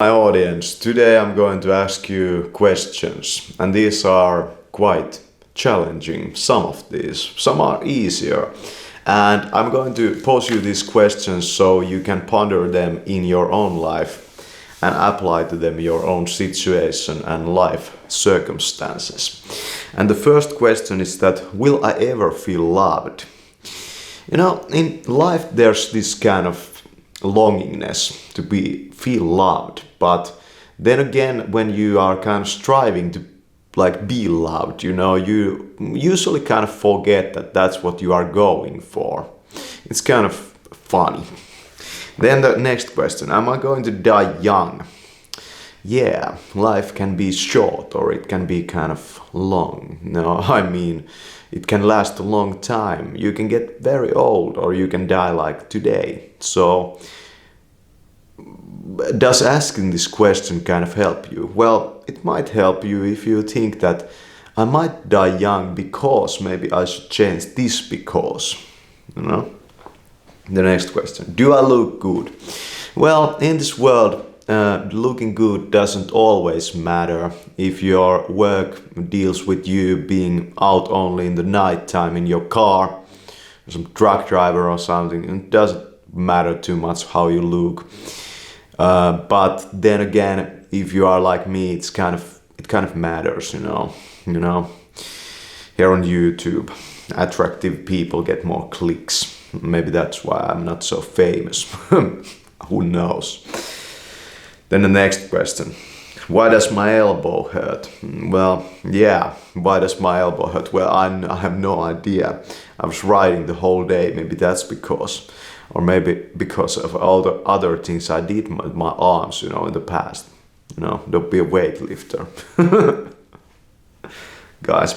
My audience, today I'm going to ask you questions, and these are quite challenging. Some of these, some are easier, and I'm going to pose you these questions so you can ponder them in your own life and apply to them your own situation and life circumstances. And the first question is that, will I ever feel loved? In life there's this kind of longingness to feel loved, but then again, when you are kind of striving to be loved, you usually kind of forget that that's what you are going for. It's kind of funny. Then the next question, am I going to die young? Yeah, life can be short or it can be kind of long. No, I mean, it can last a long time. You can get very old or you can die like today. So, does asking this question kind of help you? Well, it might help you if you think that I might die young because maybe I should change this because, The next question, do I look good? Well, in this world, looking good doesn't always matter. If your work deals with you being out only in the night time in your car, some truck driver or something, it doesn't matter too much how you look. But then again, if you are like me, it kind of matters, Here on YouTube, attractive people get more clicks. Maybe that's why I'm not so famous. Who knows? Then the next question. Why does my elbow hurt? Well, yeah, why does my elbow hurt? Well, I have no idea. I was riding the whole day. Maybe that's because. Or maybe because of all the other things I did with my arms, in the past. Don't be a weightlifter. Guys.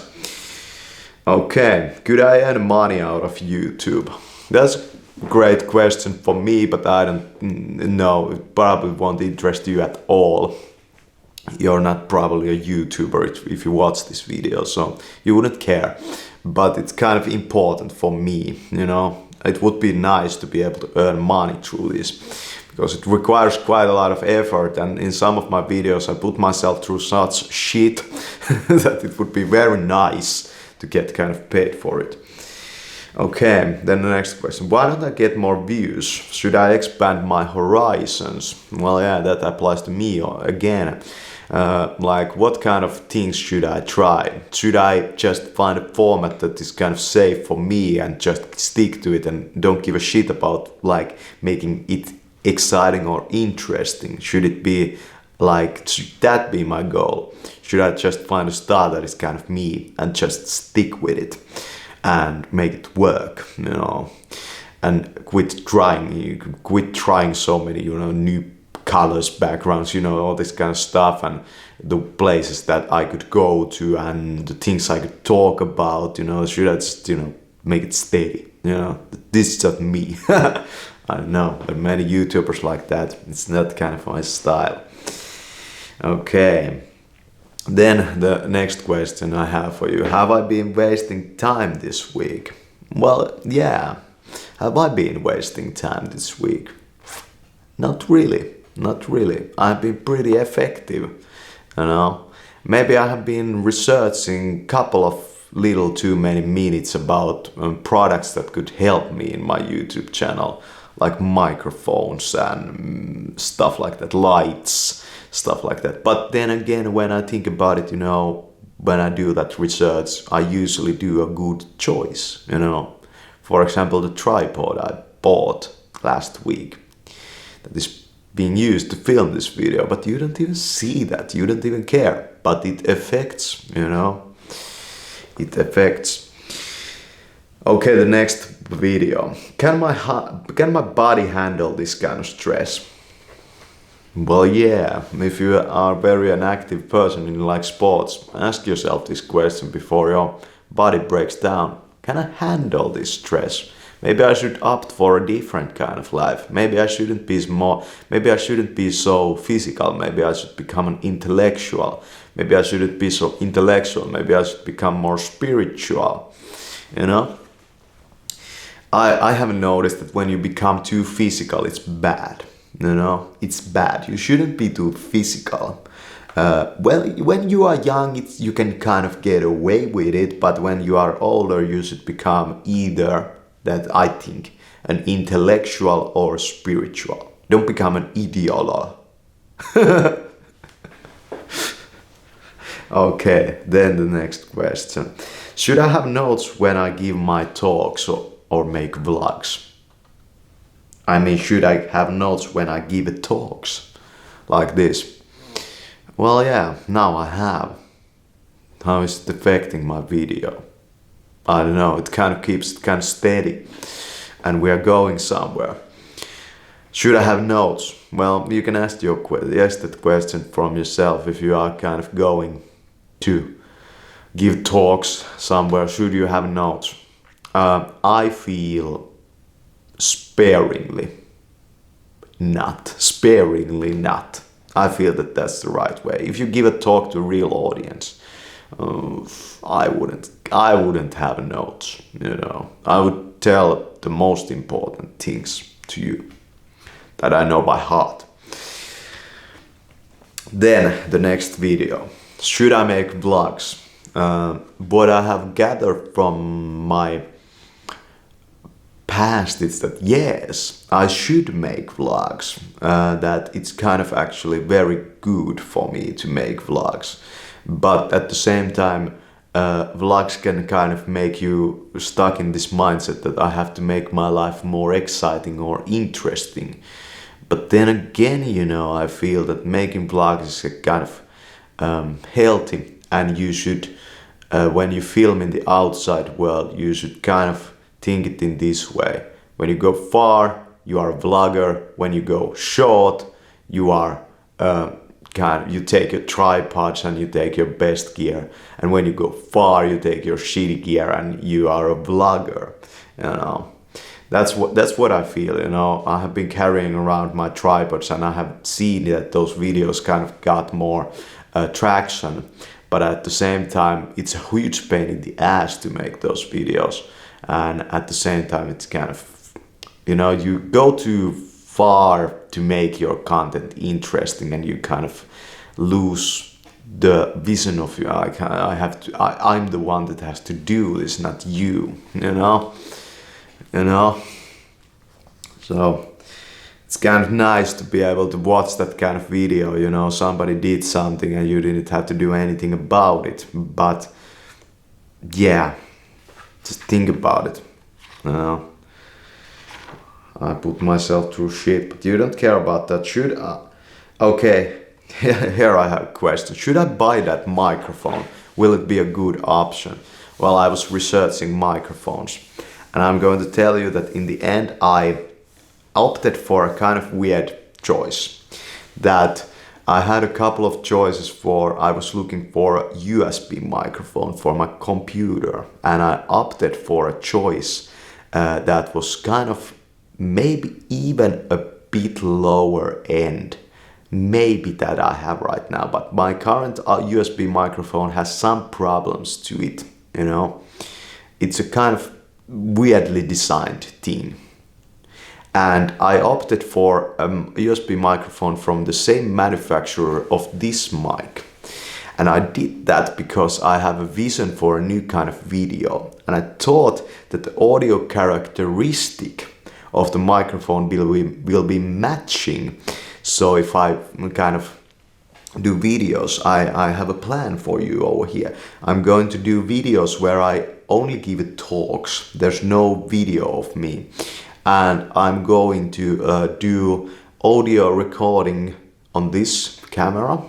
Okay, could I earn money out of YouTube? That's a great question for me, but I don't know. It probably won't interest you at all. You're not probably a YouTuber if you watch this video, so you wouldn't care. But it's kind of important for me, It would be nice to be able to earn money through this, because it requires quite a lot of effort, and in some of my videos I put myself through such shit that it would be very nice to get kind of paid for it. Okay, then the next question. Why don't I get more views? Should I expand my horizons? Well, yeah, that applies to me again. What kind of things should I try? Should I just find a format that is kind of safe for me and just stick to it and don't give a shit about making it exciting or interesting? Should it be should that be my goal? Should I just find a style that is kind of me and just stick with it and make it work, and quit trying so many, new colors, backgrounds, all this kind of stuff, and the places that I could go to and the things I could talk about, should I just, make it steady, this is just me. I don't know, there are many YouTubers like that. It's not kind of my style. Okay. Then the next question I have for you. Have I been wasting time this week? Well, yeah. Have I been wasting time this week? Not really. I've been pretty effective, Maybe I have been researching a couple of little too many minutes about products that could help me in my YouTube channel, like microphones and stuff like that, lights, stuff like that. But then again, when I think about it, when I do that research, I usually do a good choice, For example, the tripod I bought last week that is being used to film this video, but you don't even see that, you don't even care, but it affects, It affects. Okay, the next video. Can my body handle this kind of stress? Well, yeah, if you are very an active person and you like sports, ask yourself this question before your body breaks down. Can I handle this stress? Maybe I should opt for a different kind of life. Maybe I shouldn't be so physical. Maybe I should become an intellectual. Maybe I shouldn't be so intellectual. Maybe I should become more spiritual. I have noticed that when you become too physical, it's bad. You know, it's bad. You shouldn't be too physical. Well, when you are young, you can kind of get away with it, but when you are older, you should become either that I think an intellectual or spiritual. Don't become an ideologue. Okay, then the next question. Should I have notes when I give my talks or make vlogs? I mean, should I have notes when I give talks like this? Well, yeah, now I have. How is it affecting my video? I don't know, it kind of keeps it kind of steady and we are going somewhere. Should I have notes? Well, you can ask that question from yourself if you are kind of going to give talks somewhere. Should you have notes? I feel sparingly not. I feel that that's the right way. If you give a talk to a real audience, I wouldn't have notes, you know. I would tell the most important things to you that I know by heart. Then the next video. Should I make vlogs? What I have gathered from my past is that yes, I should make vlogs. That it's kind of actually very good for me to make vlogs. But at the same time, vlogs can kind of make you stuck in this mindset that I have to make my life more exciting or interesting. But then again, you know, I feel that making vlogs is a kind of healthy, and you should, when you film in the outside world, you should kind of think it in this way. When you go far, you are a vlogger. When you go short, you are you take your tripods and you take your best gear. And when you go far, you take your shitty gear and you are a vlogger. You know, that's what I feel. You know, I have been carrying around my tripods and I have seen that those videos kind of got more traction. But at the same time, it's a huge pain in the ass to make those videos. And at the same time, it's kind of, you know, you go too far to make your content interesting and you kind of lose the vision of you. I'm the one that has to do this, not you, you know. So it's kind of nice to be able to watch that kind of video, you know, somebody did something and you didn't have to do anything about it. But yeah, just think about it, you know. I put myself through shit, but you don't care about that. Should I? Okay, here I have a question. Should I buy that microphone? Will it be a good option? Well, I was researching microphones, and I'm going to tell you that in the end I opted for a kind of weird choice. That I had a couple of choices for. I was looking for a USB microphone for my computer, and I opted for a choice that was kind of maybe even a bit lower end, maybe that I have right now. But my current USB microphone has some problems to it, you know. It's a kind of weirdly designed thing. And I opted for a USB microphone from the same manufacturer of this mic. And I did that because I have a vision for a new kind of video. And I thought that the audio characteristic of the microphone will be matching. So if I kind of do videos, I have a plan for you over here. I'm going to do videos where I only give talks. There's no video of me. And I'm going to do audio recording on this camera.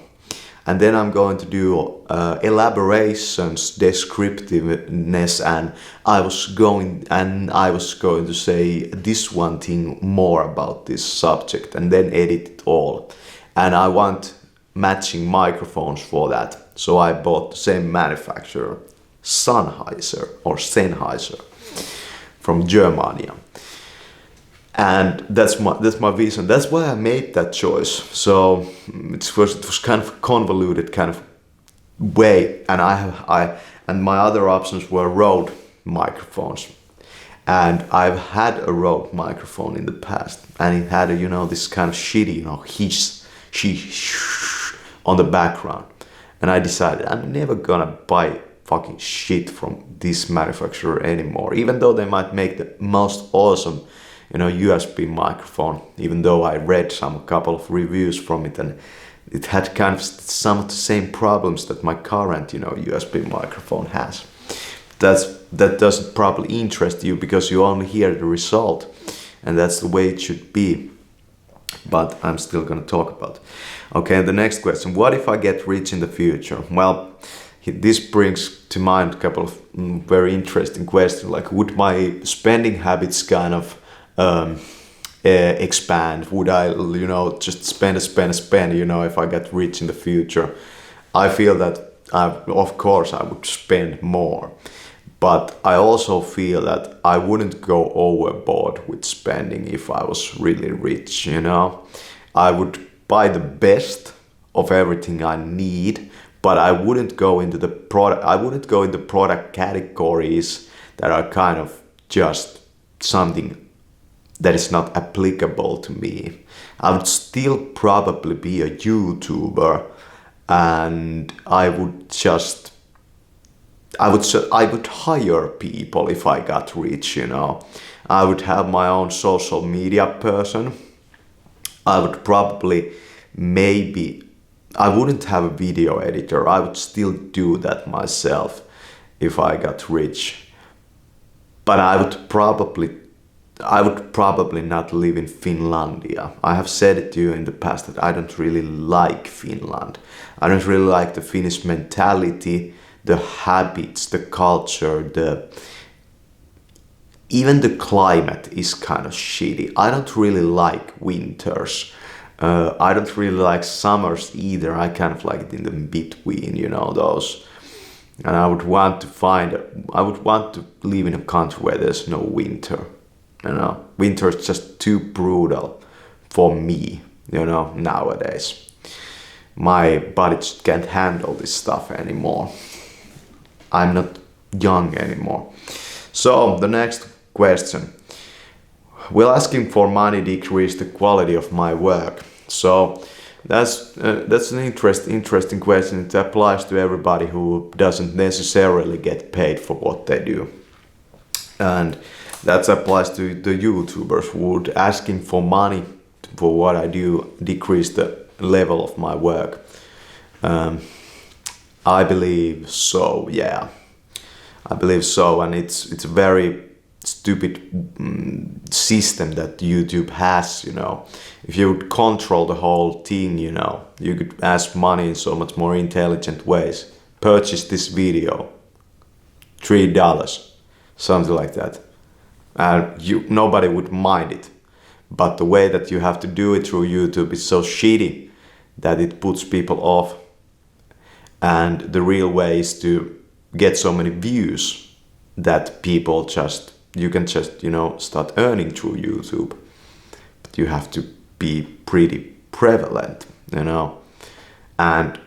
And then I'm going to do elaborations, descriptiveness, and I was going to say this one thing more about this subject and then edit it all. And I want matching microphones for that. So I bought the same manufacturer, Sennheiser from Germany. And that's my vision. That's why I made that choice. So it was kind of a convoluted kind of way, and and my other options were Rode microphones. And I've had a Rode microphone in the past, and it had a, this kind of shitty, hiss on the background. And I decided I'm never gonna buy fucking shit from this manufacturer anymore, even though they might make the most awesome, USB microphone. Even though I read a couple of reviews from it, and it had kind of some of the same problems that my current, USB microphone has. That doesn't probably interest you because you only hear the result, and that's the way it should be. But I'm still gonna talk about it. Okay, the next question: what if I get rich in the future? Well, this brings to mind a couple of very interesting questions. Like, would my spending habits kind of expand? Would I, just spend, if I get rich in the future? I feel that, of course, I would spend more. But I also feel that I wouldn't go overboard with spending if I was really rich, I would buy the best of everything I need, but I wouldn't go into the product categories that are kind of just something that is not applicable to me. I would still probably be a YouTuber, and I would hire people if I got rich, I would have my own social media person. I would probably, I wouldn't have a video editor. I would still do that myself if I got rich. But I would probably not live in Finlandia. I have said it to you in the past that I don't really like Finland. I don't really like the Finnish mentality, the habits, the culture, even the climate is kind of shitty. I don't really like winters. I don't really like summers either. I kind of like it in the between, those. And I would want to live in a country where there's no winter. Winter is just too brutal for me, nowadays. My body just can't handle this stuff anymore. I'm not young anymore. So the next question: will asking for money decrease the quality of my work? So that's an interesting question. It applies to everybody who doesn't necessarily get paid for what they do, and that applies to the YouTubers. Would asking for money for what I do decrease the level of my work? I believe so, yeah. I believe so, and it's a very stupid system that YouTube has, If you would control the whole thing, you could ask money in so much more intelligent ways. Purchase this video, $3, something like that. And nobody would mind it. But the way that you have to do it through YouTube is so shitty that it puts people off. And the real way is to get so many views that people you can start earning through YouTube. But you have to be pretty prevalent, and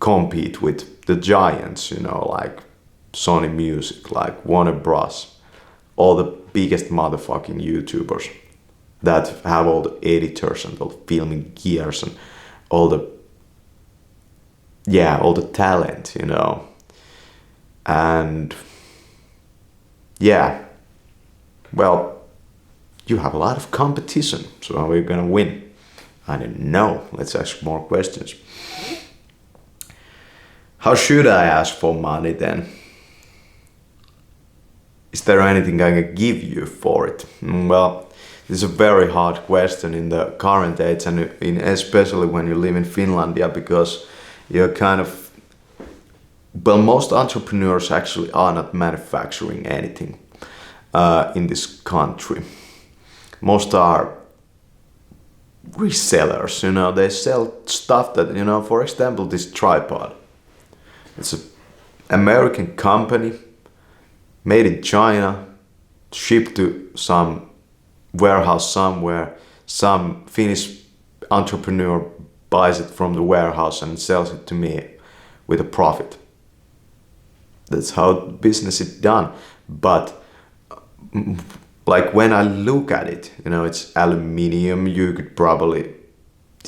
compete with the giants, like Sony Music, like Warner Bros. All the biggest motherfucking YouTubers that have all the editors and all the filming gears and all the talent, and well, you have a lot of competition, so how are you gonna win? I don't know. Let's ask more questions. How should I ask for money then? Is there anything I can give you for it? Well, this is a very hard question in the current age, and especially when you live in Finlandia, because you're kind of, most entrepreneurs actually are not manufacturing anything in this country. Most are resellers, they sell stuff that, for example, this tripod. It's an American company, made in China, shipped to some warehouse somewhere. Some Finnish entrepreneur buys it from the warehouse and sells it to me with a profit. That's how business is done. But like when I look at it, it's aluminium. You could probably,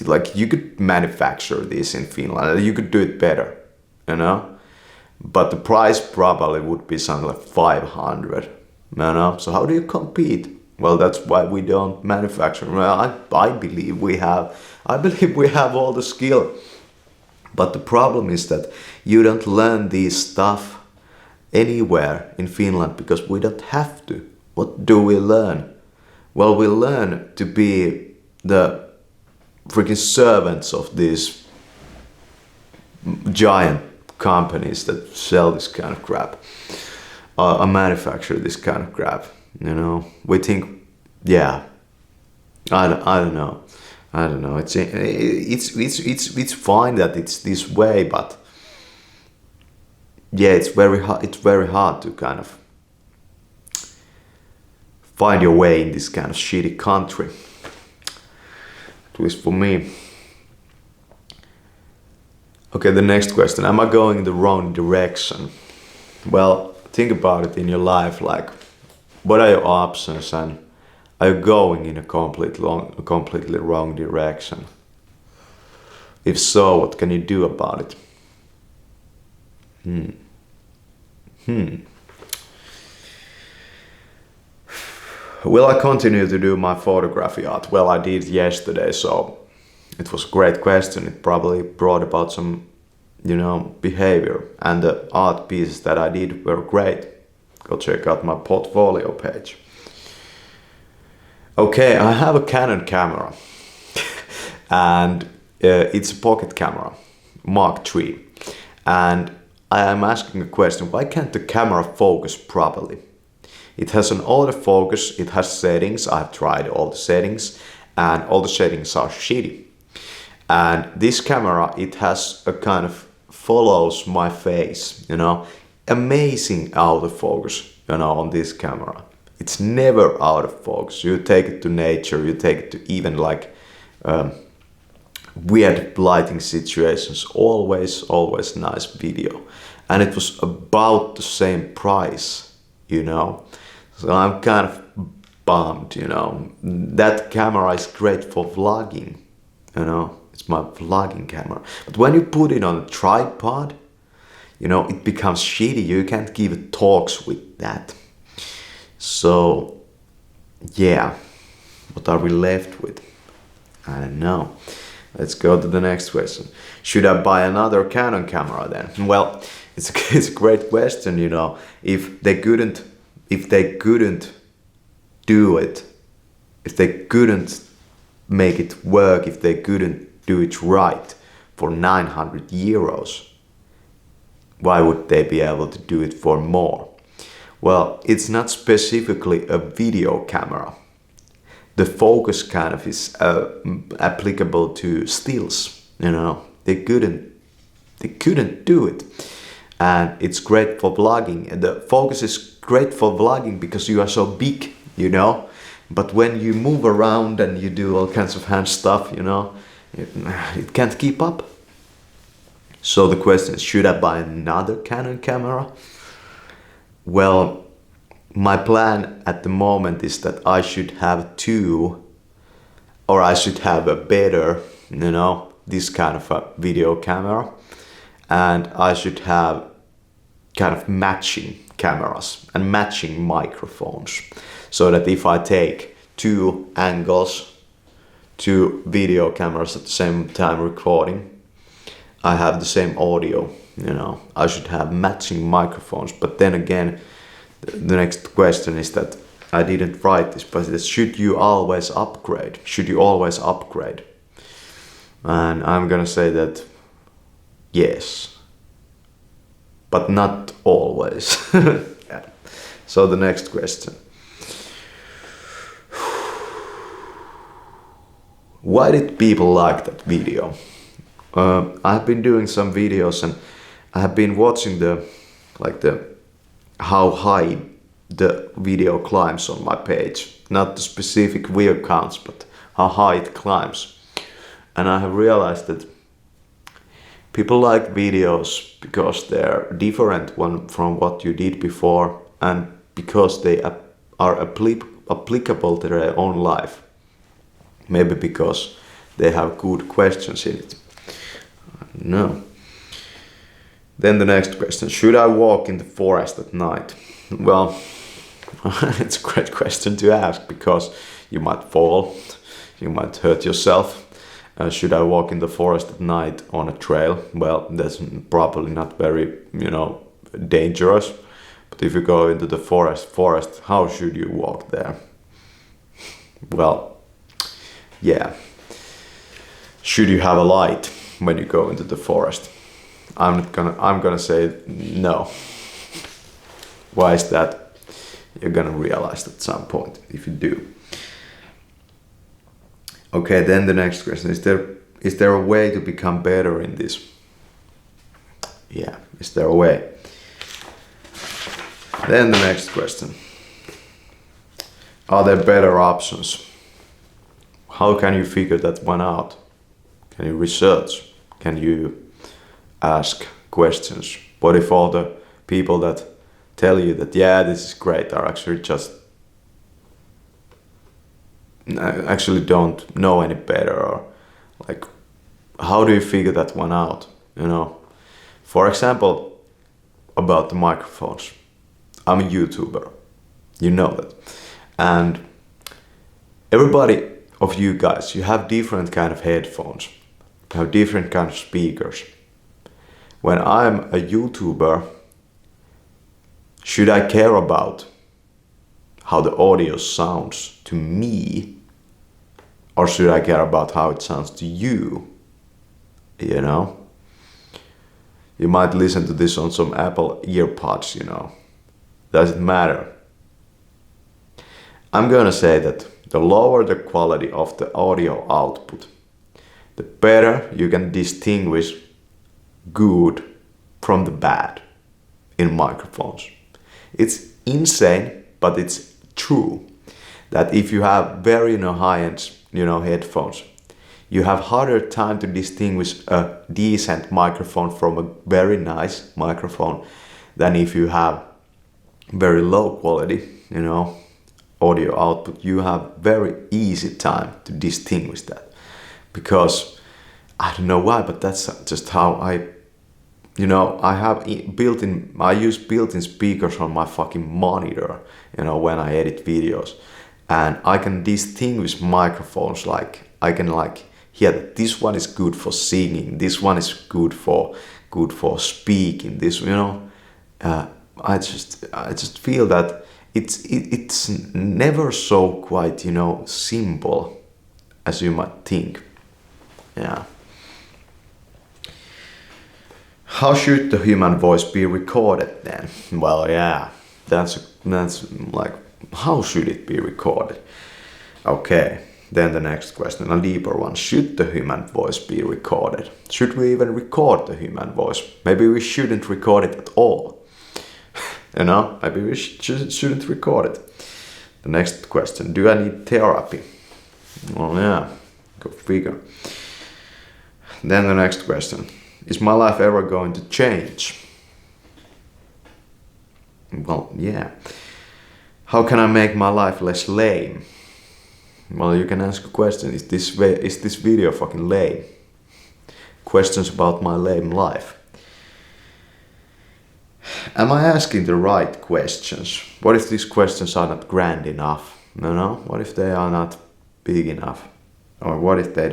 like, you could manufacture this in Finland. You could do it better, but the price probably would be something like 500, So how do you compete? Well, that's why we don't manufacture. Well, I believe we have. I believe we have all the skill. But the problem is that you don't learn this stuff anywhere in Finland because we don't have to. What do we learn? Well, we learn to be the freaking servants of these giant companies that sell this kind of crap, manufacture this kind of crap. We think, yeah, I don't know. I don't know. It's fine that it's this way, but yeah, it's very hard to kind of find your way in this kind of shitty country. At least for me. Okay, the next question. Am I going in the wrong direction? Well, think about it in your life. Like, what are your options, and are you going in a completely wrong direction? If so, what can you do about it? Will I continue to do my photography art? Well, I did yesterday, so it was a great question. It probably brought about some, behavior. And the art pieces that I did were great. Go check out my portfolio page. Okay, I have a Canon camera. And it's a pocket camera, Mark III. And I am asking a question, why can't the camera focus properly? It has an autofocus, it has settings, I've tried all the settings, and all the settings are shitty. And this camera, it has a kind of follows my face, amazing autofocus, on this camera. It's never out of focus. You take it to nature, you take it to even like weird lighting situations, always nice video. And it was about the same price, So I'm kind of bummed, That camera is great for vlogging, It's my vlogging camera. But when you put it on a tripod, it becomes shitty. You can't give talks with that. So, yeah, what are we left with? I don't know. Let's go to the next question. Should I buy another Canon camera then? Well, it's a great question, If they couldn't do it, if they couldn't make it work, if they couldn't do it right for 900 euros, why would they be able to do it for more? Well, it's not specifically a video camera. The focus kind of is applicable to stills, They couldn't do it. And it's great for vlogging. And the focus is great for vlogging because you are so big, But when you move around and you do all kinds of hand stuff, it can't keep up. So the question is, should I buy another Canon camera? Well, my plan at the moment is that I should have two, or I should have a better, this kind of a video camera. And I should have kind of matching cameras and matching microphones. So that if I take two angles, two video cameras at the same time recording, I have the same audio, I should have matching microphones. But then again, the next question is that I didn't write this, but it's, should you always upgrade? Should you always upgrade? And I'm gonna say that yes, but not always. Yeah. So the next question. Why did people like that video? I've been doing some videos and I have been watching how high the video climbs on my page. Not the specific view counts, but how high it climbs. And I have realized that people like videos because they're different from what you did before, and because they are applicable to their own life. Maybe because they have good questions in it. No. Then the next question, should I walk in the forest at night? Well, it's a great question to ask because you might fall, you might hurt yourself. Should I walk in the forest at night on a trail? Well, that's probably not very, dangerous. But if you go into the forest, how should you walk there? Well, yeah. Should you have a light when you go into the forest? I'm gonna say no. Why is that? You're gonna realize at some point if you do. Okay, then the next question, is there a way to become better in this? Yeah, is there a way? Then the next question, are there better options? How can you figure that one out? Can you research? Can you ask questions? What if all the people that tell you that, yeah, this is great, are actually don't know any better? Or like, how do you figure that one out? For example, about the microphones. I'm a YouTuber, you know that. And everybody of you guys, you have different kind of headphones, you have different kind of speakers. When I'm a YouTuber, should I care about how the audio sounds to me, or should I care about how it sounds to you? You might listen to this on some Apple earpods, Does it matter? I'm gonna say that the lower the quality of the audio output, the better you can distinguish good from the bad in microphones. It's insane, but it's true that if you have very high-end headphones, you have harder time to distinguish a decent microphone from a very nice microphone than if you have very low quality audio output. You have very easy time to distinguish that, because I don't know why, but that's just how I use built-in speakers on my fucking monitor, when I edit videos, and I can distinguish microphones. Like I can hear that this one is good for singing, this one is good for speaking. This, I just feel that it's never so quite simple as you might think. Yeah. How should the human voice be recorded then? Well, yeah, that's like, how should it be recorded? Okay, then the next question, a deeper one. Should the human voice be recorded? Should we even record the human voice? Maybe we shouldn't record it at all. Maybe we shouldn't record it. The next question, do I need therapy? Well, yeah, go figure. Then the next question, is my life ever going to change? Well, yeah. How can I make my life less lame? Well, you can ask a question, is this video fucking lame? Questions about my lame life. Am I asking the right questions? What if these questions are not grand enough? What if they are not big enough? Or what if they're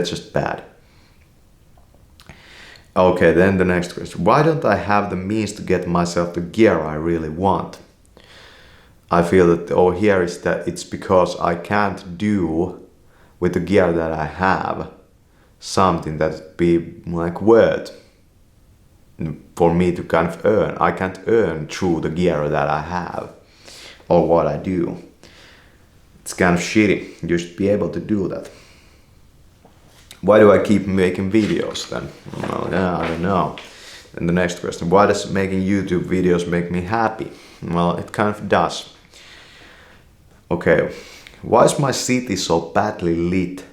just bad? Okay, then the next question. Why don't I have the means to get myself the gear I really want? I feel that here is that it's because I can't do with the gear that I have something that be like worth for me to kind of earn. I can't earn through the gear that I have or what I do. It's kind of shitty. You should be able to do that. Why do I keep making videos then? Well, yeah, I don't know. And the next question, why does making YouTube videos make me happy? Well, it kind of does. Okay, why is my city so badly lit?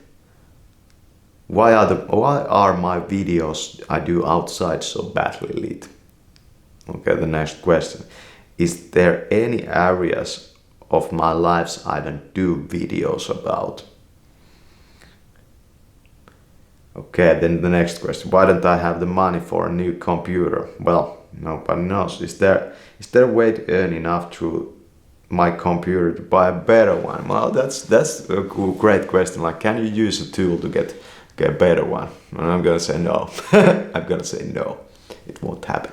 Why are my videos I do outside so badly lit? Okay, the next question. is there any areas of my lives I don't do videos about? Okay, then the next question. Why don't I have the money for a new computer? Well, nobody knows. Is there a way to earn enough through my computer to buy a better one? Well, that's a great question. Like, can you use a tool to get a better one? And I'm gonna say no. I'm gonna say no. It won't happen.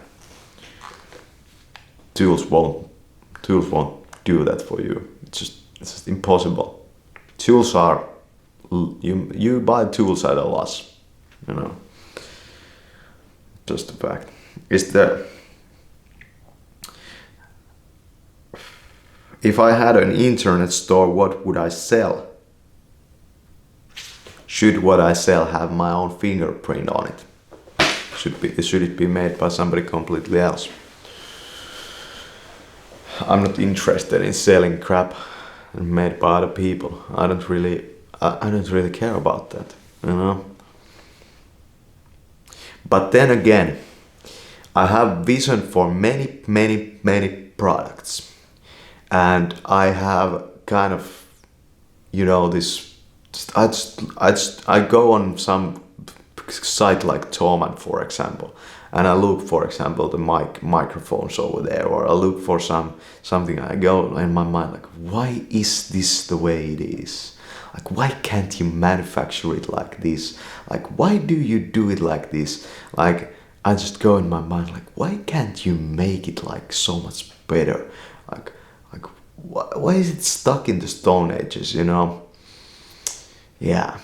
Tools won't do that for you. It's just impossible. Tools are you buy tools at a loss. You know. Just a fact. Is there? If I had an internet store, what would I sell? Should what I sell have my own fingerprint on it? Should it be made by somebody completely else? I'm not interested in selling crap made by other people. I don't really care about that, you know. But then again, I have vision for many products, and I have kind of, you know, this. I go on some site like Thomann, for example, and I look, for example, the microphones over there, or I look for something. I go in my mind like, why is this the way it is? Like, why can't you manufacture it like this? Like, why do you do it like this? Like, I just go in my mind like, why can't you make it like so much better? Like why is it stuck in the Stone Ages, you know? Yeah.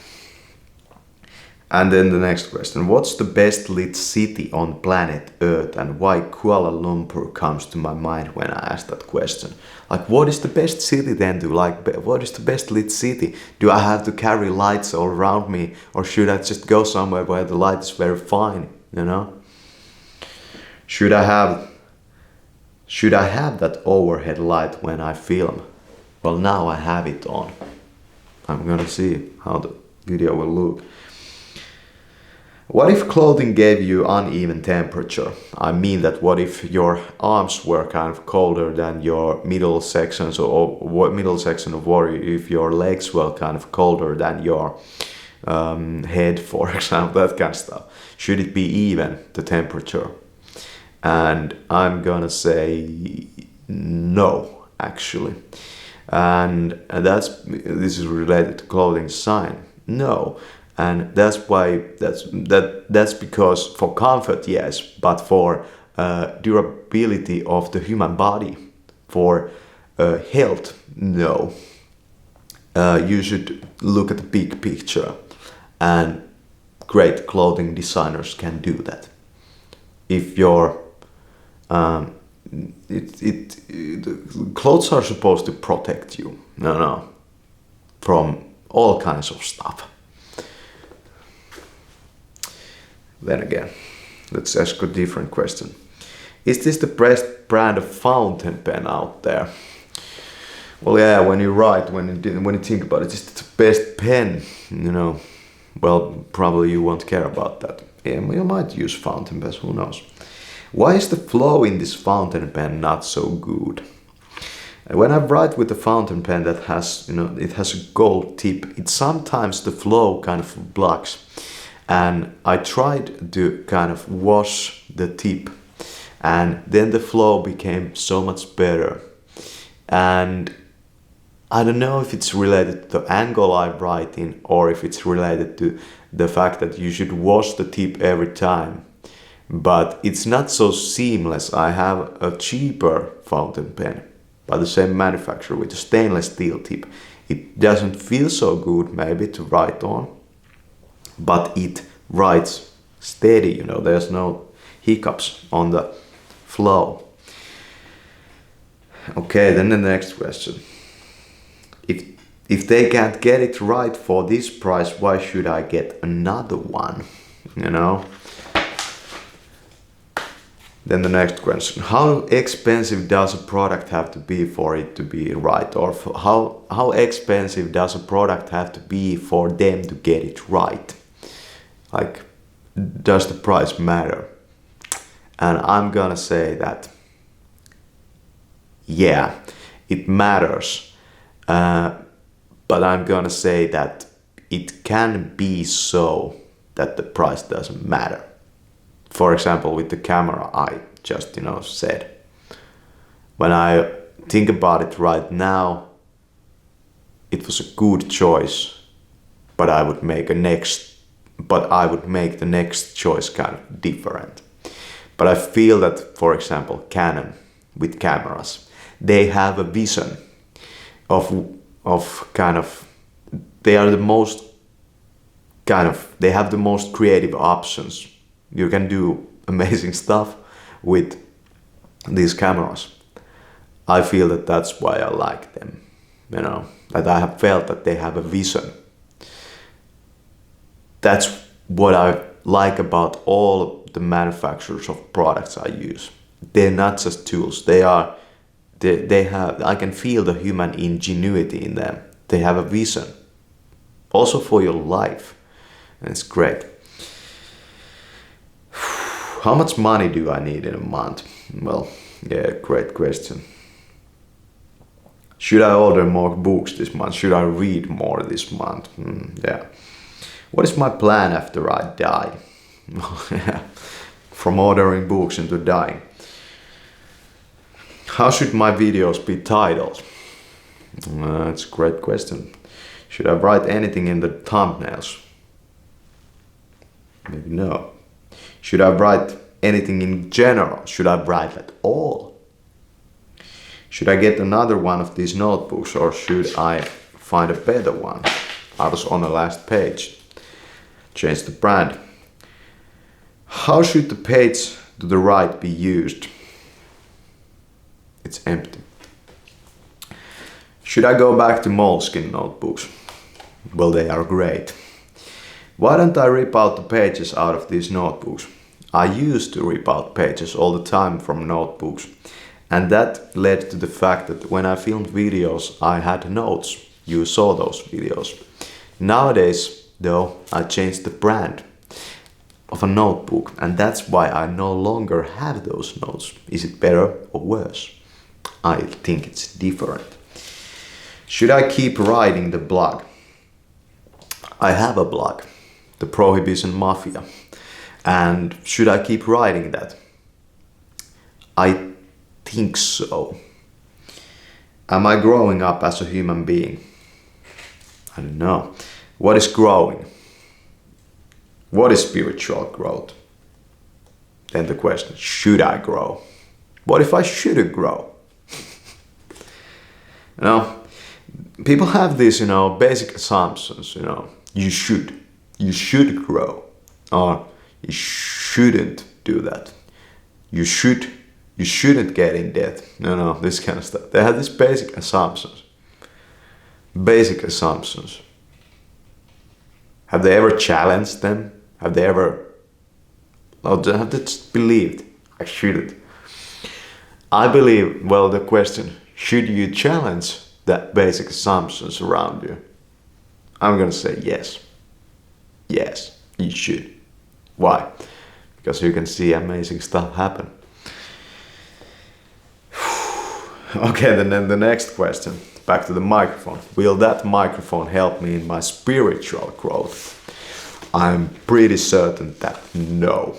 And then the next question. What's the best lit city on planet Earth, and why Kuala Lumpur comes to my mind when I ask that question? Like, what is the best city then to like? What is the best lit city? Do I have to carry lights all around me, or should I just go somewhere where the light is very fine, you know? Should I have that overhead light when I film? Well, now I have it on. I'm gonna see how the video will look. What if clothing gave you uneven temperature? I mean that what if your arms were kind of colder than your middle sections, or middle section of body, if your legs were kind of colder than your head, for example, that kind of stuff. Should it be even, the temperature? And I'm gonna say no, actually. And this is related to clothing design. No. And that's why that's because for comfort, yes, but for durability of the human body, for health, no. You should look at the big picture, and great clothing designers can do that. If your clothes are supposed to protect you, from all kinds of stuff. Then again, let's ask a different question. Is this the best brand of fountain pen out there? Well, yeah, when you write, when you think about it, it's the best pen, you know. Well, probably you won't care about that. Yeah, you might use fountain pens, who knows. Why is the flow in this fountain pen not so good? When I write with a fountain pen that has, it has a gold tip, sometimes the flow kind of blocks. And I tried to kind of wash the tip, and then the flow became so much better. And I don't know if it's related to the angle I write in, or if it's related to the fact that you should wash the tip every time. But it's not so seamless. I have a cheaper fountain pen by the same manufacturer with a stainless steel tip. It doesn't feel so good maybe to write on, but it writes steady, there's no hiccups on the flow. Okay, then the next question. If they can't get it right for this price, why should I get another one? Then the next question. How expensive does a product have to be for it to be right? Or how expensive does a product have to be for them to get it right? Like, does the price matter? And I'm gonna say that Yeah, it matters. But I'm gonna say that it can be so that the price doesn't matter. For example, with the camera I just, said. When I think about it right now, it was a good choice, but I would make the next choice kind of different. But I feel that, for example, Canon with cameras, they have a vision of kind of, they are the most they have the most creative options. You can do amazing stuff with these cameras. I feel that that's why I like them, that I have felt that they have a vision. That's what I like about all the manufacturers of products I use. They're not just tools. They have, I can feel the human ingenuity in them. They have a vision. Also for your life. And it's great. How much money do I need in a month? Well, yeah, great question. Should I order more books this month? Should I read more this month? Yeah. What is my plan after I die? From ordering books into dying. How should my videos be titled? That's a great question. Should I write anything in the thumbnails? Maybe no. Should I write anything in general? Should I write at all? Should I get another one of these notebooks, or should I find a better one? I was on the last page. Change the brand. How should the page to the right be used? It's empty. Should I go back to Moleskine notebooks? Well, they are great. Why don't I rip out the pages out of these notebooks? I used to rip out pages all the time from notebooks, and that led to the fact that when I filmed videos I had notes. You saw those videos. Nowadays, though, I changed the brand of a notebook, and that's why I no longer have those notes. Is it better or worse? I think it's different. Should I keep writing the blog? I have a blog, The Prohibition Mafia. And should I keep writing that? I think so. Am I growing up as a human being? I don't know. What is growing? What is spiritual growth? Then the question, should I grow? What if I shouldn't grow? People have these, basic assumptions, you should grow, or you shouldn't do that. You shouldn't get in debt. This kind of stuff. They have these basic assumptions. Basic assumptions. Have they ever challenged them? Have they just believed? I shouldn't. I believe, the question, should you challenge that basic assumptions around you? I'm gonna say yes. Yes, you should. Why? Because you can see amazing stuff happen. Okay, then the next question. Back to the microphone. Will that microphone help me in my spiritual growth? I'm pretty certain that no.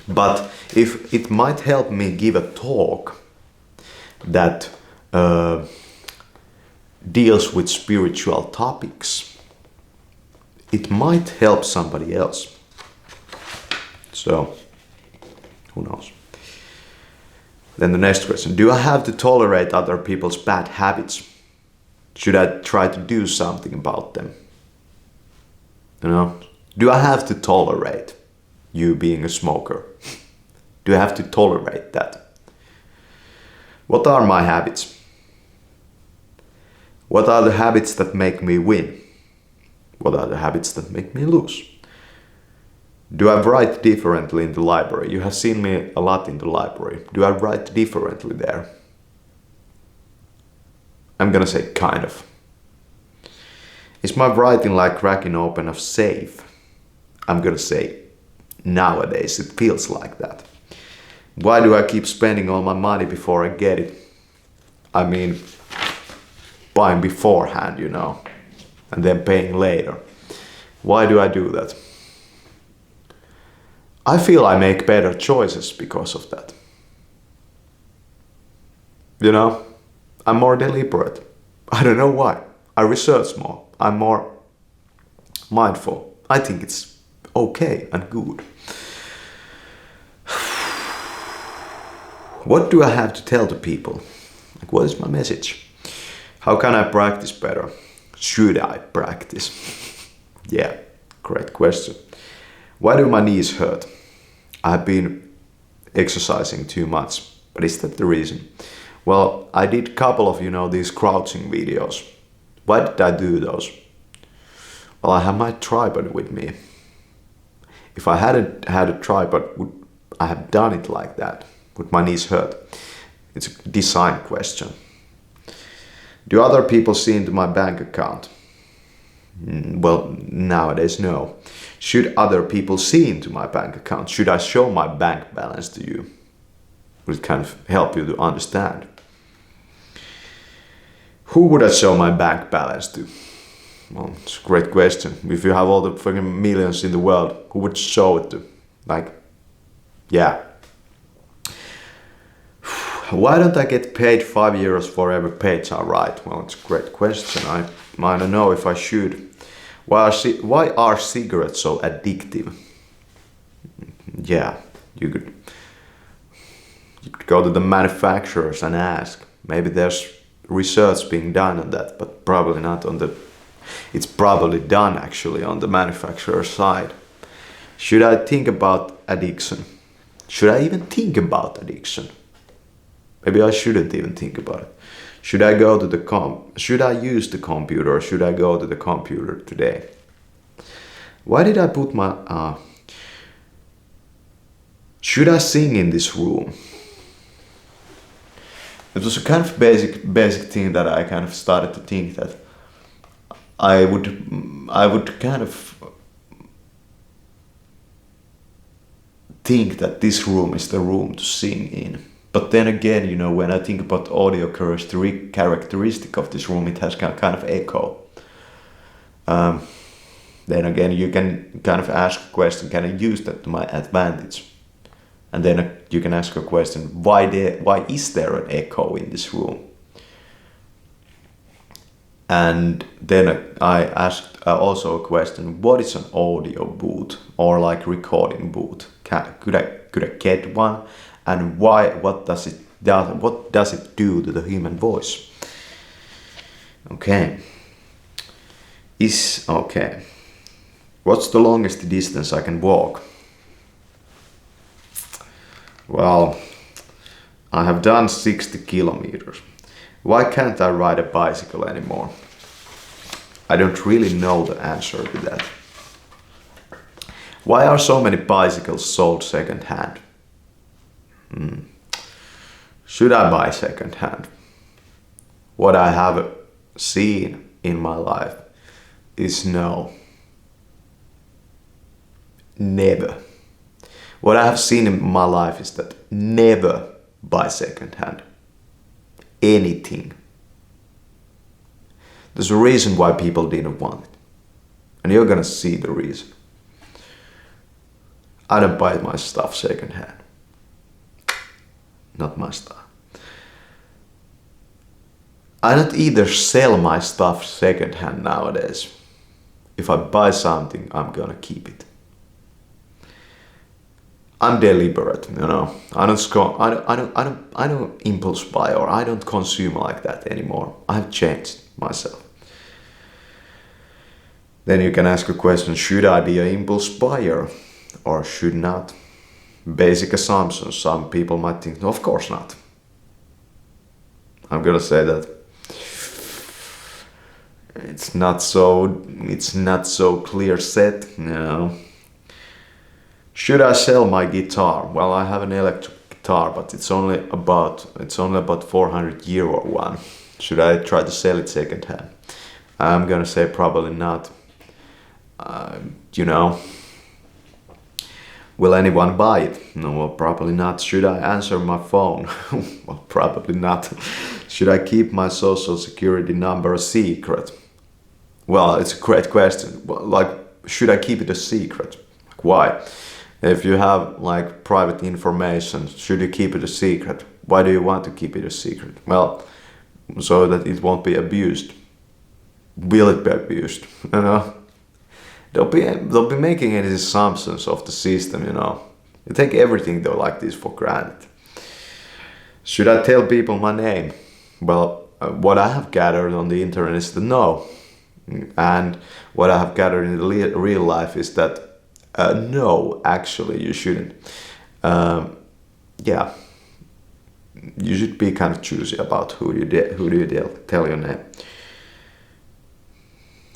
But if it might help me give a talk that deals with spiritual topics, it might help somebody else. So, who knows? Then the next question. Do I have to tolerate other people's bad habits? Should I try to do something about them? Do I have to tolerate you being a smoker? Do I have to tolerate that? What are my habits? What are the habits that make me win? What are the habits that make me lose? Do I write differently in the library? You have seen me a lot in the library. Do I write differently there? I'm gonna say kind of. Is my writing like cracking open a safe? I'm gonna say nowadays it feels like that. Why do I keep spending all my money before I get it? I mean, buying beforehand, and then paying later. Why do I do that? I feel I make better choices because of that. I'm more deliberate. I don't know why. I research more. I'm more mindful. I think it's okay and good. What do I have to tell to people? Like, what is my message? How can I practice better? Should I practice? Yeah, great question. Why do my knees hurt? I've been exercising too much, but is that the reason? Well, I did a couple of, these crouching videos. Why did I do those? Well, I have my tripod with me. If I hadn't had a tripod, would I have done it like that? Would my knees hurt? It's a design question. Do other people see into my bank account? Well, nowadays, no. Should other people see into my bank account? Should I show my bank balance to you? Will it kind of help you to understand? Who would I show my bank balance to? Well, it's a great question. If you have all the fucking millions in the world, who would show it to? Yeah. Why don't I get paid €5 for every page I write? Well, it's a great question. I don't know if I should. Why are cigarettes so addictive? Yeah, you could go to the manufacturers and ask. Maybe there's research being done on that, but probably not on the... It's probably done actually on the manufacturer side. Should I think about addiction? Should I even think about addiction? Maybe I shouldn't even think about it. Should I go to should I use the computer or should I go to the computer today? Why did I put my... Should I sing in this room? It was a kind of basic thing that I kind of started to think that I would kind of think that this room is the room to sing in. But then again, when I think about audio characteristic of this room, it has kind of echo. Then again, you can kind of ask a question, can I use that to my advantage? And then you can ask a question, why is there an echo in this room? And then I asked also a question, what is an audio booth or like recording booth? Could I get one? And why? What does it do to the human voice? Okay. What's the longest distance I can walk? Well, I have done 60 kilometers. Why can't I ride a bicycle anymore? I don't really know the answer to that. Why are so many bicycles sold second-hand? Should I buy second-hand? What I have seen in my life is no. Never. What I have seen in my life is that never buy second-hand. Anything. There's a reason why people didn't want it. And you're gonna see the reason. I don't buy my stuff second-hand. Not my style. I don't either sell my stuff second-hand nowadays. If I buy something, I'm gonna keep it. I'm deliberate, I don't impulse buy or I don't consume like that anymore. I've changed myself. Then you can ask a question, should I be an impulse buyer or should not? Basic assumptions. Some people might think, no, of course not. I'm gonna say that it's not so clear set. No. Should I sell my guitar? Well, I have an electric guitar, but it's only about €400 one. Should I try to sell it second hand? I'm gonna say probably not. Will anyone buy it? No, well, probably not. Should I answer my phone? Well, probably not. Should I keep my social security number a secret? Well, it's a great question. Like, should I keep it a secret? Why? If you have like private information, should you keep it a secret? Why do you want to keep it a secret? Well, so that it won't be abused. Will it be abused? You know? They'll be making any assumptions of the system, you know. You take everything though like this for granted. Should I tell people my name? Well, what I have gathered on the internet is the no. And what I have gathered in the real life is that no, actually you shouldn't. Yeah, you should be kind of choosy about who do you tell your name.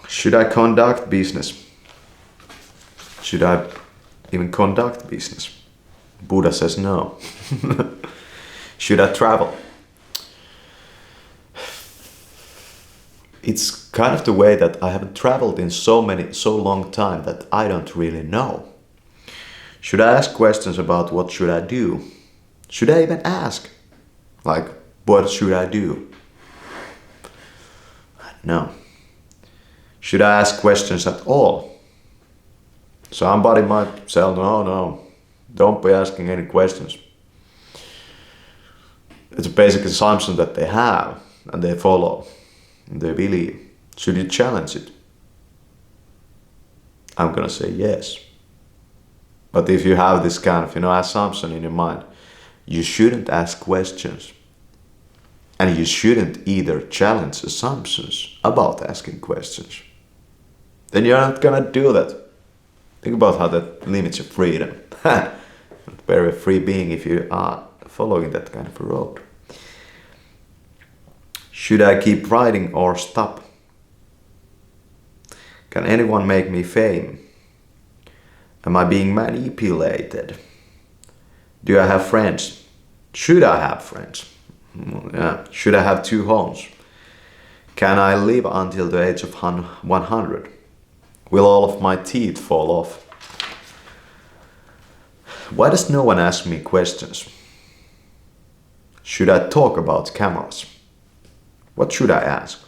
Should I conduct business? Should I even conduct business? Buddha says no. Should I travel? It's kind of the way that I haven't traveled in so long time that I don't really know. Should I ask questions about what should I do? Should I even ask? Like, what should I do? I don't know. Should I ask questions at all? Somebody might say, no, don't be asking any questions. It's a basic assumption that they have and they follow and they believe. Should you challenge it? I'm gonna say yes. But if you have this kind of, assumption in your mind, you shouldn't ask questions. And you shouldn't either challenge assumptions about asking questions. Then you're not gonna do that. Think about how that limits your freedom. Not very free being if you are following that kind of a road. Should I keep writing or stop? Can anyone make me fame? Am I being manipulated? Do I have friends? Should I have friends? Yeah. Should I have 2 homes? Can I live until the age of 100? Will all of my teeth fall off? Why does no one ask me questions? Should I talk about cameras? What should I ask?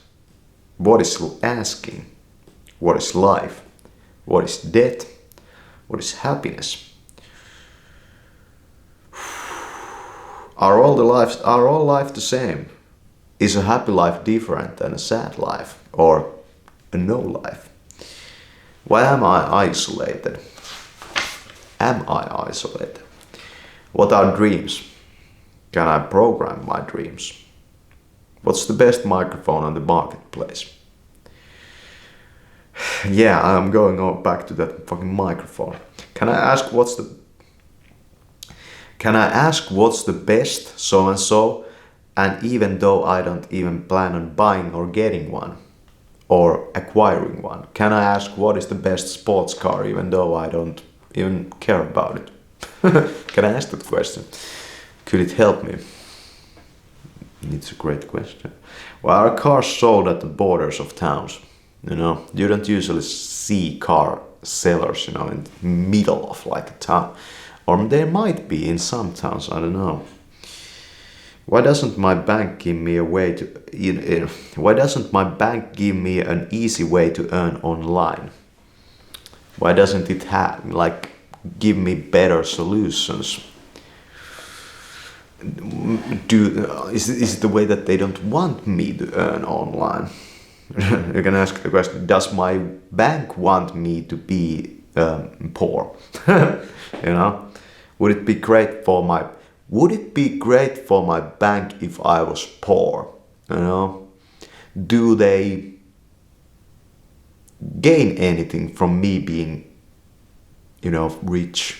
What is asking? What is life? What is death? What is happiness? Are all life the same? Is a happy life different than a sad life or a no life? Why am I isolated? Am I isolated? What are dreams? Can I program my dreams? What's the best microphone on the marketplace? Yeah, I'm going back to that fucking microphone. Can I ask what's the best so and so, and even though I don't even plan on buying or getting one or acquiring one, can I ask what is the best sports car even though I don't even care about it? Can I ask that question? Could it help me? It's a great question. Well, are cars sold at the borders of towns? You don't usually see car sellers, in the middle of like a town. Or there might be in some towns, I don't know. Why doesn't my bank give me why doesn't my bank give me an easy way to earn online? Why doesn't it give me better solutions? Is it the way that they don't want me to earn online? You can ask the question, does my bank want me to be poor? Would it be great for my bank if I was poor? Do they gain anything from me being rich?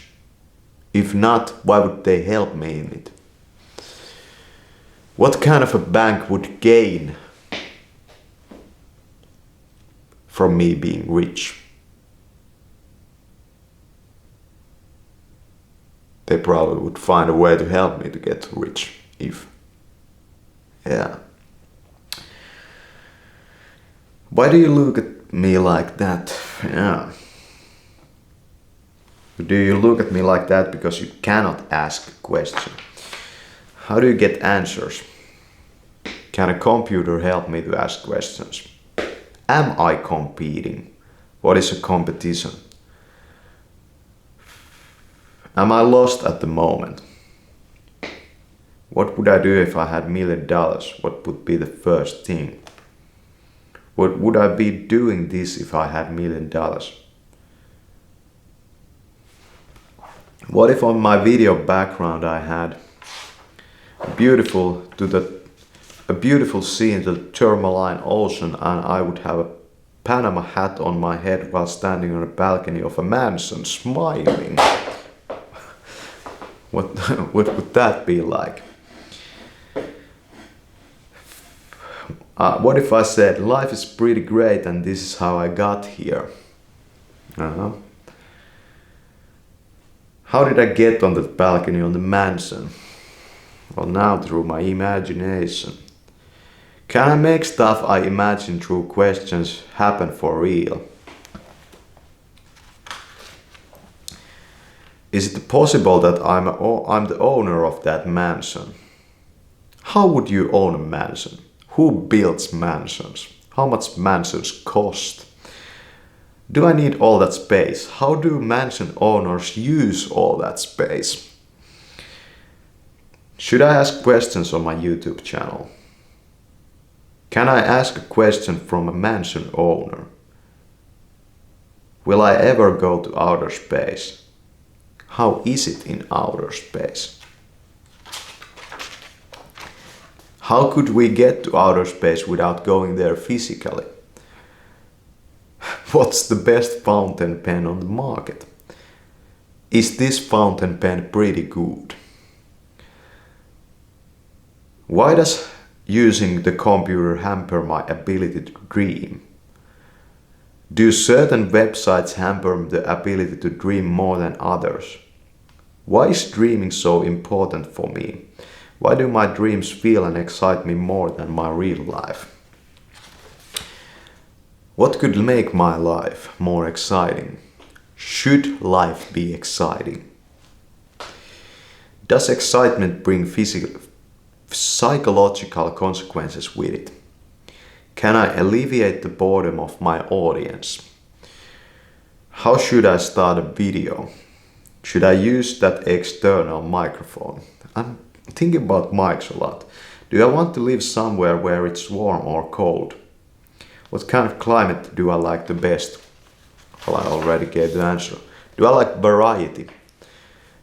If not, why would they help me in it? What kind of a bank would gain from me being rich? They probably would find a way to help me to get rich yeah. Why do you look at me like that? Yeah. Do you look at me like that because you cannot ask a question? How do you get answers? Can a computer help me to ask questions? Am I competing? What is a competition? Am I lost at the moment? What would I do if I had $1 million? What would be the first thing? What would I be doing this if I had $1 million? What if on my video background I had a beautiful sea in the Tourmaline Ocean, and I would have a Panama hat on my head while standing on a balcony of a mansion smiling? What would that be like? What if I said, life is pretty great and this is how I got here? How did I get on that balcony on the mansion? Well, now through my imagination. Can I make stuff I imagine through questions happen for real? Is it possible that I'm the owner of that mansion? How would you own a mansion? Who builds mansions? How much mansions cost? Do I need all that space? How do mansion owners use all that space? Should I ask questions on my YouTube channel? Can I ask a question from a mansion owner? Will I ever go to outer space? How is it in outer space? How could we get to outer space without going there physically? What's the best fountain pen on the market? Is this fountain pen pretty good? Why does using the computer hamper my ability to dream? Do certain websites hamper the ability to dream more than others? Why is dreaming so important for me? Why do my dreams feel and excite me more than my real life? What could make my life more exciting? Should life be exciting? Does excitement bring psychological consequences with it? Can I alleviate the boredom of my audience? How should I start a video? Should I use that external microphone? I'm thinking about mics a lot. Do I want to live somewhere where it's warm or cold? What kind of climate do I like the best? Well, I already gave the answer. Do I like variety?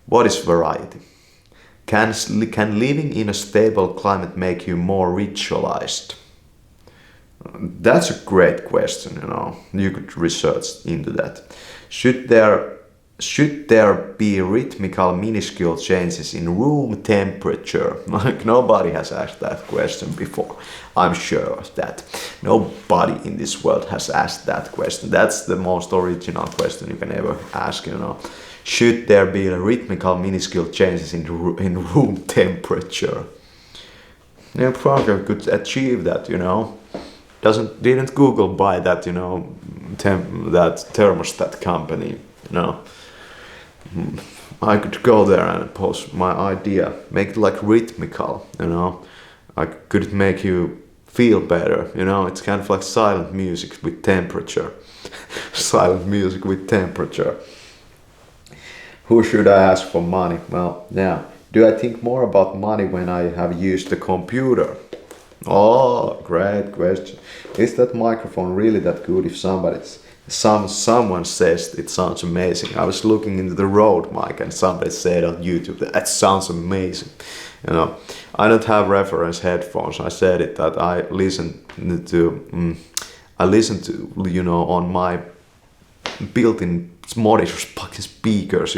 What is variety? Can living in a stable climate make you more ritualized? That's a great question, You could research into that. Should there be rhythmical minuscule changes in room temperature? Like, nobody has asked that question before. I'm sure of that. Nobody in this world has asked that question. That's the most original question you can ever ask, Should there be rhythmical minuscule changes in room temperature? Probably could achieve that, Didn't Google buy that, that thermostat company, I could go there and post my idea, make it like rhythmical, could it make you feel better, it's kind of like silent music with temperature. Silent music with temperature. Who should I ask for money? Well, yeah. Do I think more about money when I have used the computer? Oh, great question. Is that microphone really that good if someone says it sounds amazing? I was looking into the Rode mic and somebody said on YouTube that sounds amazing. I don't have reference headphones. I said it that I listen to on my built-in monitor fucking speakers,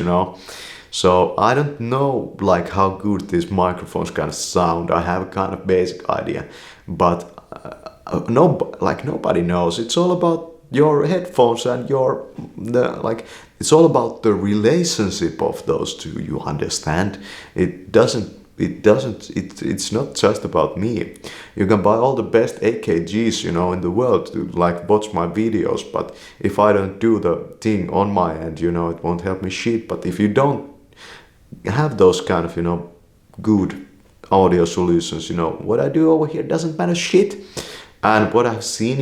So I don't know like how good these microphones kind of sound. I have a kind of basic idea, but nobody knows. It's all about your headphones and it's all about the relationship of those two. You understand? It's not just about me. You can buy all the best AKGs, in the world to watch my videos, but if I don't do the thing on my end, it won't help me shit. But if you don't have those kind of, good audio solutions, what I do over here doesn't matter shit. And what I've seen,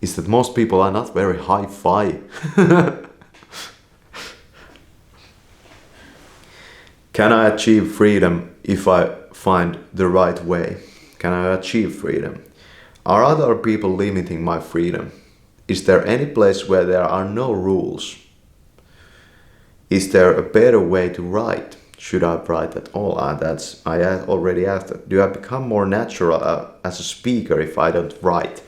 is that most people are not very hi-fi. Can I achieve freedom if I find the right way? Can I achieve freedom? Are other people limiting my freedom? Is there any place where there are no rules? Is there a better way to write? Should I write at all? I already asked that. Do I become more natural as a speaker if I don't write?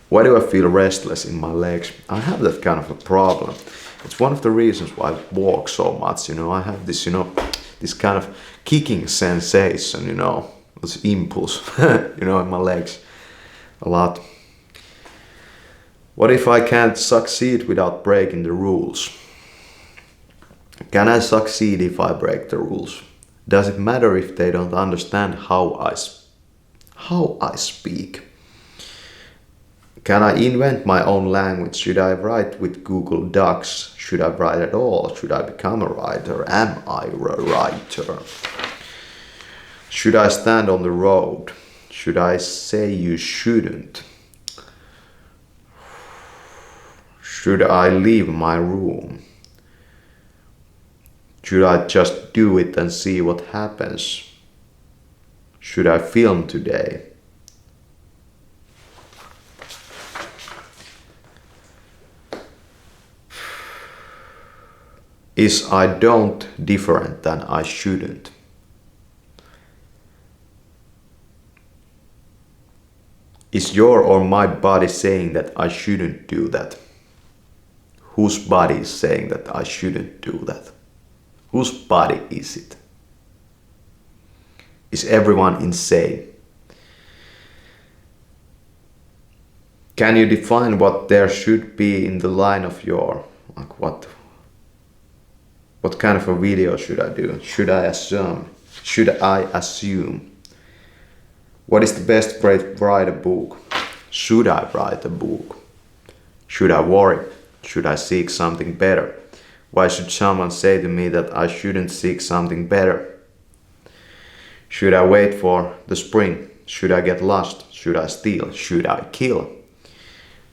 Why do I feel restless in my legs? I have that kind of a problem. It's one of the reasons why I walk so much. I have this, this kind of kicking sensation, this impulse, in my legs a lot. What if I can't succeed without breaking the rules? Can I succeed if I break the rules? Does it matter if they don't understand how I speak? Can I invent my own language? Should I write with Google Docs? Should I write at all? Should I become a writer? Am I a writer? Should I stand on the road? Should I say you shouldn't? Should I leave my room? Should I just do it and see what happens? Should I film today? Is I don't different than I shouldn't? Is your or my body saying that I shouldn't do that? Whose body is saying that I shouldn't do that? Whose body is it? Is everyone insane? Can you define what there should be in the line of your, what kind of a video should I do? Should I assume? What is the best way to write a book? Should I write a book? Should I worry? Should I seek something better? Why should someone say to me that I shouldn't seek something better? Should I wait for the spring? Should I get lost? Should I steal? Should I kill?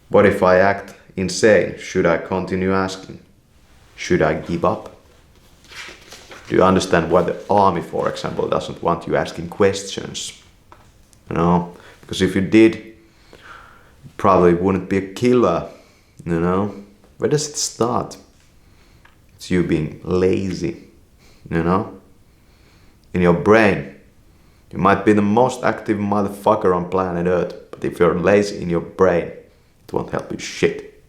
What if I act insane? Should I continue asking? Should I give up? Do you understand why the army, for example, doesn't want you asking questions? Because if you did, you probably wouldn't be a killer, Where does it start? It's you being lazy, In your brain. You might be the most active motherfucker on planet Earth, but if you're lazy in your brain, it won't help you shit.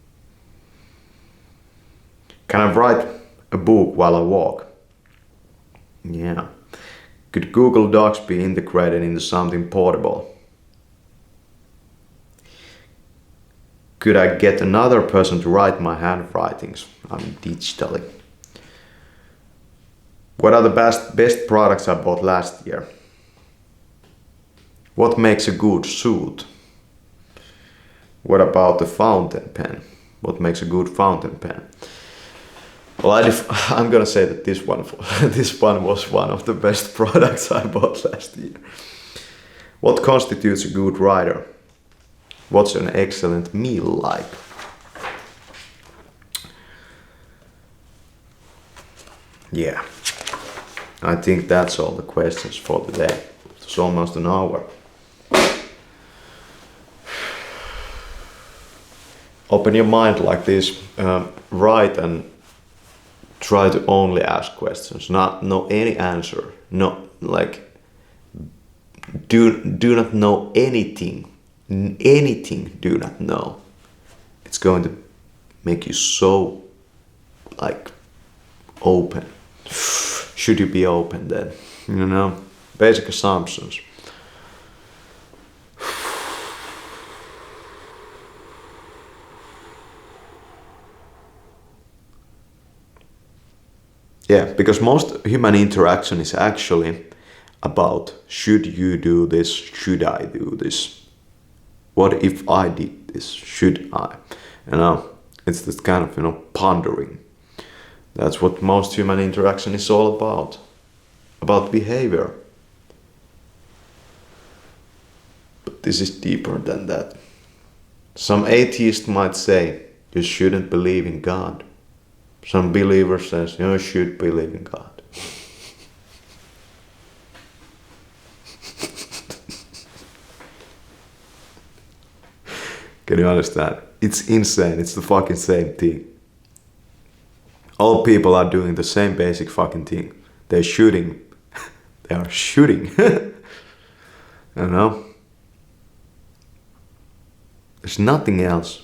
Can I write a book while I walk? Yeah. Could Google Docs be integrated into something portable? Could I get another person to write my handwritings? Digitally. What are the best products I bought last year? What makes a good suit? What about the fountain pen? What makes a good fountain pen? Well, I'm gonna say that this one was one of the best products I bought last year. What constitutes a good writer? What's an excellent meal like? Yeah, I think that's all the questions for today. It's almost an hour. Open your mind like this, write and try to only ask questions, not know any answer. No, do not know anything. Anything do not know. It's going to make you so open. Should you be open then? Basic assumptions. Yeah, because most human interaction is actually about should you do this, should I do this? What if I did this, should I? It's this kind of, pondering. That's what most human interaction is all about behavior. But this is deeper than that. Some atheists might say you shouldn't believe in God. Some believer says you should believe in God. Can you understand? It's insane. It's the fucking same thing. All people are doing the same basic fucking thing. They're shooting. They are shooting. You know? There's nothing else.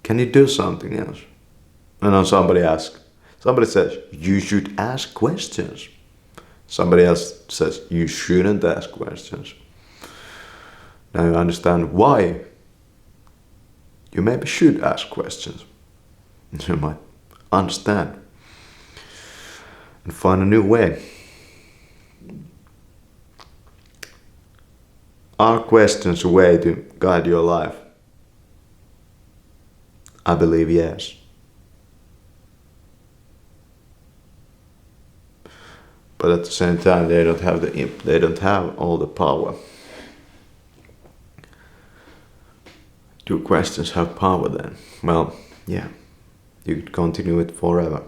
Can you do something else? And then somebody asks. Somebody says, you should ask questions. Somebody else says, you shouldn't ask questions. Now you understand why you maybe should ask questions. You might understand and find a new way. Are questions a way to guide your life? I believe yes. But at the same time, they don't have all the power. Do questions have power then? Well, yeah, you could continue it forever.